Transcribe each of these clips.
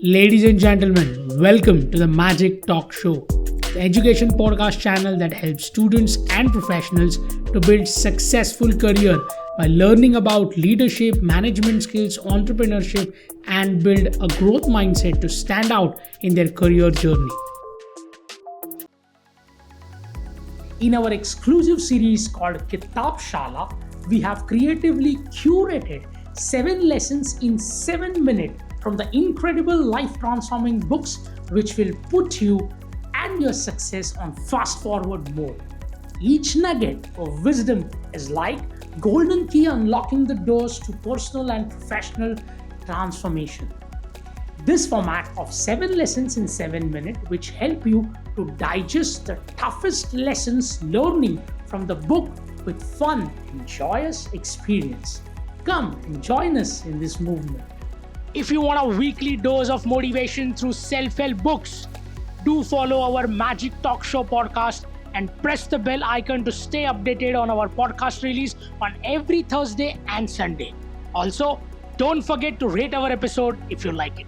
Ladies and gentlemen, welcome to the Magic Talk Show, the education podcast channel that helps students and professionals to build successful career by learning about leadership, management skills, entrepreneurship, and build a growth mindset to stand out in their career journey. In our exclusive series called Kitab Shala, we have creatively curated 7 lessons in 7 minutes from the incredible life transforming books which will put you and your success on fast forward mode. Each nugget of wisdom is like golden key unlocking the doors to personal and professional transformation. This format of 7 lessons in 7 minutes which help you to digest the toughest lessons learning from the book with fun and joyous experience. Come and join us in this movement. If you want a weekly dose of motivation through self-help books, do follow our Magic Talk Show podcast and press the bell icon to stay updated on our podcast release on every Thursday and Sunday. Also, don't forget to rate our episode if you like it.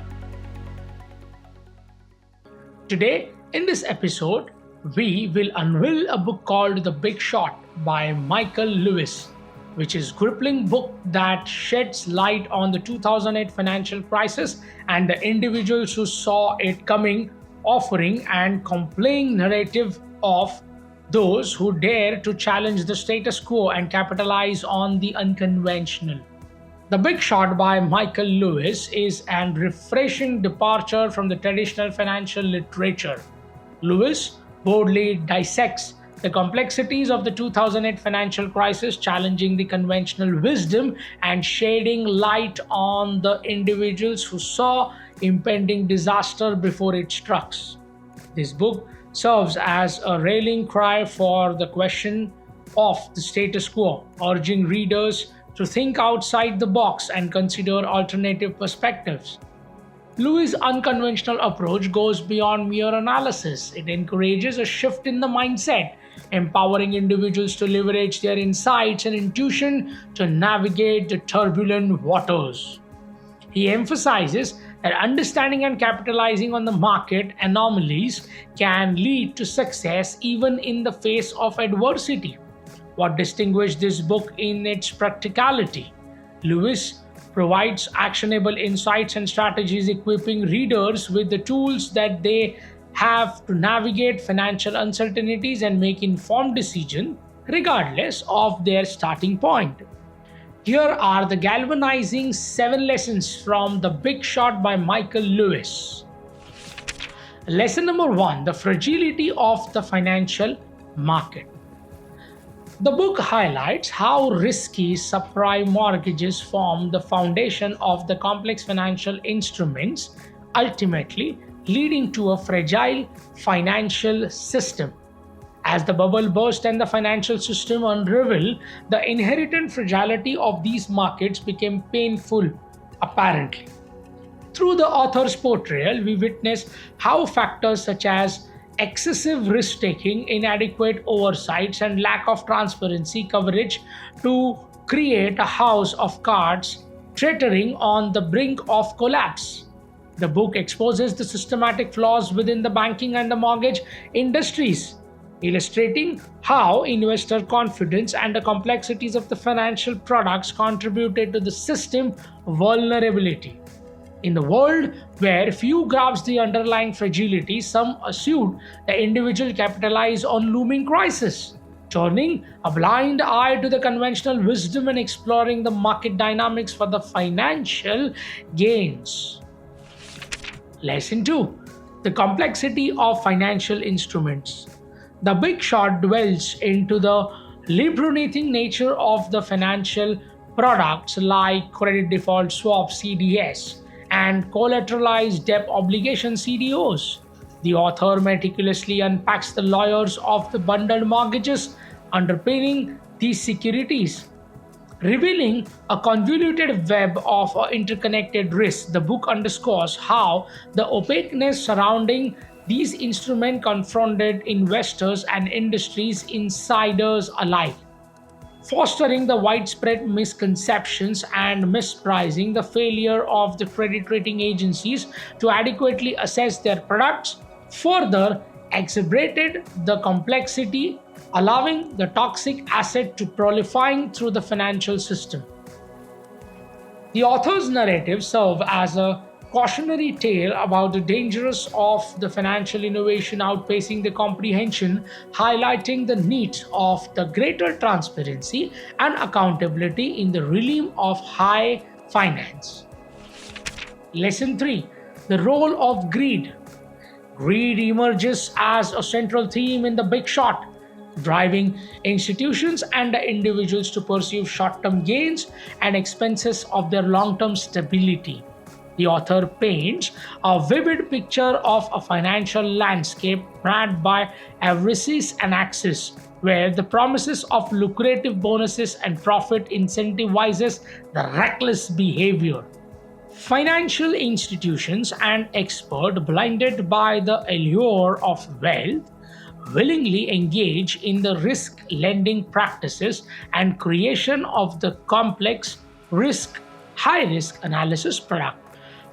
Today, in this episode, we will unveil a book called The Big Short by Michael Lewis, which is a crippling book that sheds light on the 2008 financial crisis and the individuals who saw it coming, offering and compelling narrative of those who dare to challenge the status quo and capitalize on the unconventional. The Big Short by Michael Lewis is an refreshing departure from the traditional financial literature. Lewis boldly dissects the complexities of the 2008 financial crisis, challenging the conventional wisdom and shedding light on the individuals who saw impending disaster before it struck. This book serves as a rallying cry for the question of the status quo, urging readers to think outside the box and consider alternative perspectives. Lewis' unconventional approach goes beyond mere analysis. It encourages a shift in the mindset, empowering individuals to leverage their insights and intuition to navigate the turbulent waters. He emphasizes that understanding and capitalizing on the market anomalies can lead to success even in the face of adversity. What distinguishes this book in its practicality? Lewis provides actionable insights and strategies, equipping readers with the tools that they have to navigate financial uncertainties and make informed decisions regardless of their starting point. Here are the galvanizing 7 lessons from The Big Short by Michael Lewis. Lesson number 1: the fragility of the financial market. The book highlights how risky subprime mortgages form the foundation of the complex financial instruments, ultimately leading to a fragile financial system. As the bubble burst and the financial system unraveled, the inherent fragility of these markets became painful, apparently. Through the author's portrayal, we witness how factors such as excessive risk-taking, inadequate oversights, and lack of transparency coverage to create a house of cards teetering on the brink of collapse. The book exposes the systematic flaws within the banking and the mortgage industries, illustrating how investor confidence and the complexities of the financial products contributed to the system vulnerability. In the world where few grasp the underlying fragility, some assume the individual capitalize on looming crisis, turning a blind eye to the conventional wisdom and exploring the market dynamics for the financial gains. Lesson 2: the complexity of financial instruments. The Big Short dwells into the labyrinthine nature of the financial products like credit default swaps (CDS) and collateralized debt obligation (CDOs. The author meticulously unpacks the layers of the bundled mortgages underpinning these securities, revealing a convoluted web of interconnected risks. The book underscores how the opaqueness surrounding these instruments confronted investors and industries insiders alike. fostering the widespread misconceptions and mispricing, the failure of the credit rating agencies to adequately assess their products further exacerbated the complexity, allowing the toxic asset to proliferating through the financial system. The author's narrative serves as a cautionary tale about the dangers of the financial innovation outpacing the comprehension, highlighting the need of the greater transparency and accountability in the realm of high finance. Lesson 3: The role of greed. Greed emerges as a central theme in The Big Short, driving institutions and individuals to pursue short term gains and expenses of their long term stability. The author paints a vivid picture of a financial landscape marked by avarice and access, where the promises of lucrative bonuses and profit incentivizes the reckless behavior. Financial institutions and experts, blinded by the allure of wealth, willingly engage in the risk lending practices and creation of the complex risk high risk analysis product.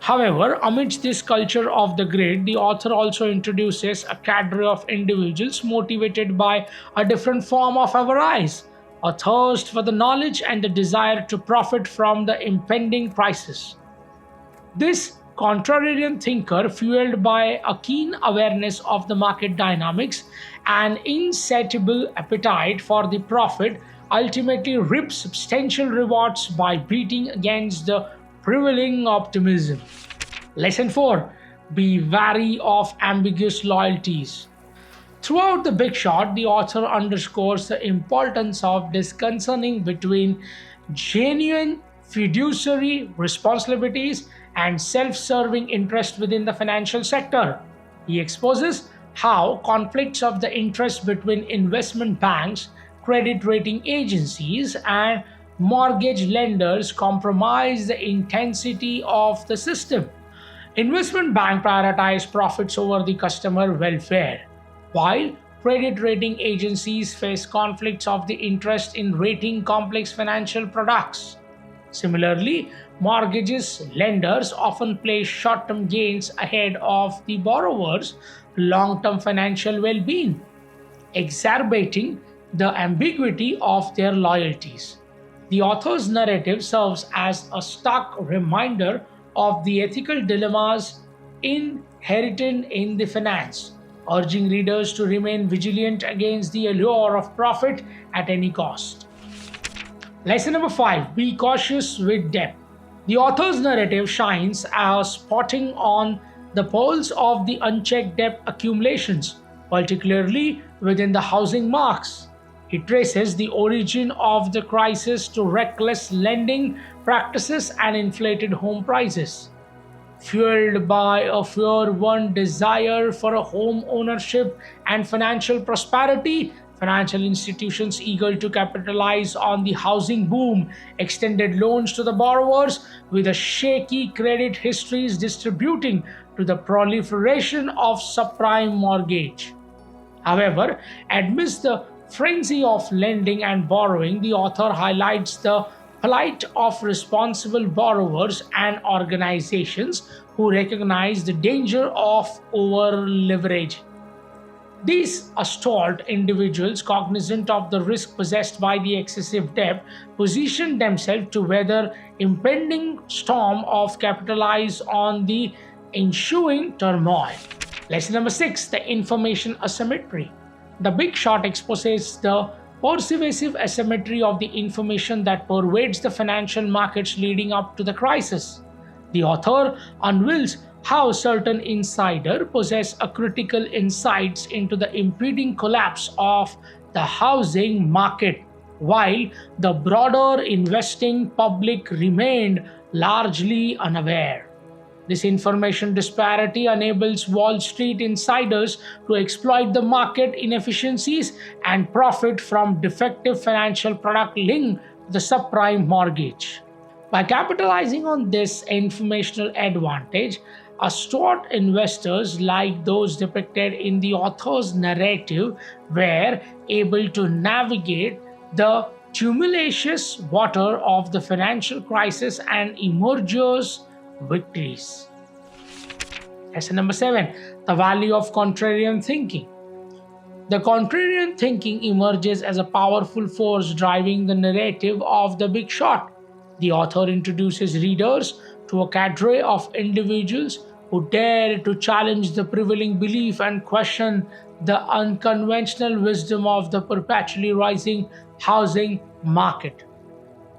However, amidst this culture of the greed, the author also introduces a cadre of individuals motivated by a different form of avarice, a thirst for the knowledge and the desire to profit from the impending crisis. This contrarian thinker, fueled by a keen awareness of the market dynamics and insatiable appetite for the profit, ultimately reaps substantial rewards by beating against the prevailing optimism. Lesson 4: Be wary of ambiguous loyalties. Throughout The Big Short, the author underscores the importance of discerning between genuine fiduciary responsibilities and self serving interest within the financial sector. He exposes how conflicts of the interest between investment banks, credit rating agencies, and mortgage lenders compromise the intensity of the system. Investment banks prioritize profits over the customer welfare, while credit rating agencies face conflicts of the interest in rating complex financial products. Similarly, mortgages lenders often place short-term gains ahead of the borrower's long-term financial well-being, exacerbating the ambiguity of their loyalties. The author's narrative serves as a stark reminder of the ethical dilemmas inherent in the finance, urging readers to remain vigilant against the allure of profit at any cost. Lesson number 5: Be cautious with debt. The author's narrative shines as spotting on the pulse of the unchecked debt accumulations, particularly within the housing marks. He traces the origin of the crisis to reckless lending practices and inflated home prices. Fueled by a fear-born desire for a home ownership and financial prosperity, financial institutions eager to capitalize on the housing boom extended loans to the borrowers with a shaky credit histories distributing to the proliferation of subprime mortgage. However, amidst the frenzy of lending and borrowing, the author highlights the plight of responsible borrowers and organizations who recognize the danger of over leverage. These astute individuals, cognizant of the risk possessed by the excessive debt, position themselves to weather impending storm of capitalize on the ensuing turmoil. Lesson number 6: The information asymmetry. The Big Short exposes the pervasive asymmetry of the information that pervades the financial markets leading up to the crisis. The author unveils how certain insiders possess a critical insights into the impending collapse of the housing market, while the broader investing public remained largely unaware. This information disparity enables Wall Street insiders to exploit the market inefficiencies and profit from defective financial product linked to the subprime mortgage. By capitalizing on this informational advantage, astute investors like those depicted in the author's narrative were able to navigate the tumultuous water of the financial crisis and emerges victories. Lesson number 7, the value of contrarian thinking. The contrarian thinking emerges as a powerful force driving the narrative of The Big Short. The author introduces readers to a cadre of individuals who dare to challenge the prevailing belief and question the unconventional wisdom of the perpetually rising housing market.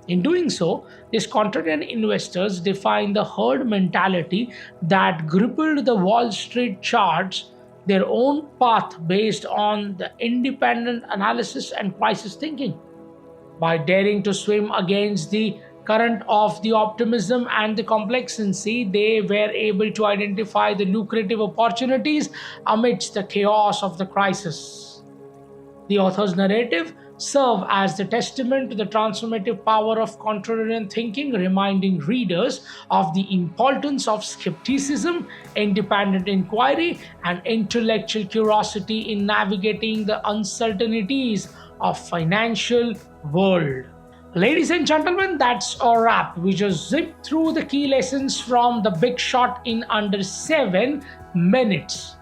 In doing so, these contrarian investors define the herd mentality that crippled the Wall Street charts their own path based on the independent analysis and crisis thinking. By daring to swim against the current of the optimism and the complexity, they were able to identify the lucrative opportunities amidst the chaos of the crisis. The author's narrative serve as the testament to the transformative power of contrarian thinking, reminding readers of the importance of skepticism, independent inquiry, and intellectual curiosity in navigating the uncertainties of financial world. Ladies and gentlemen, that's a wrap. We just zipped through the key lessons from The Big Short in under 7 minutes.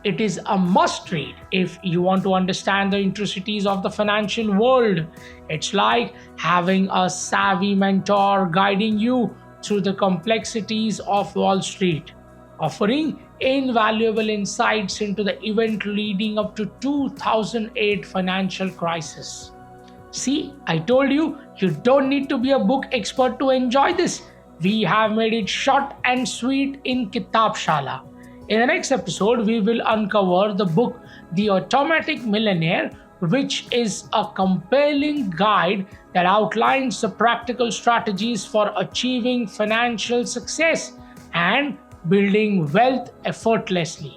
It is a must read if you want to understand the intricacies of the financial world. It's like having a savvy mentor guiding you through the complexities of Wall Street, offering invaluable insights into the event leading up to 2008 financial crisis. See, I told you, you don't need to be a book expert to enjoy this. We have made it short and sweet in Kitab Shala. In the next episode, we will uncover the book The Automatic Millionaire, which is a compelling guide that outlines the practical strategies for achieving financial success and building wealth effortlessly.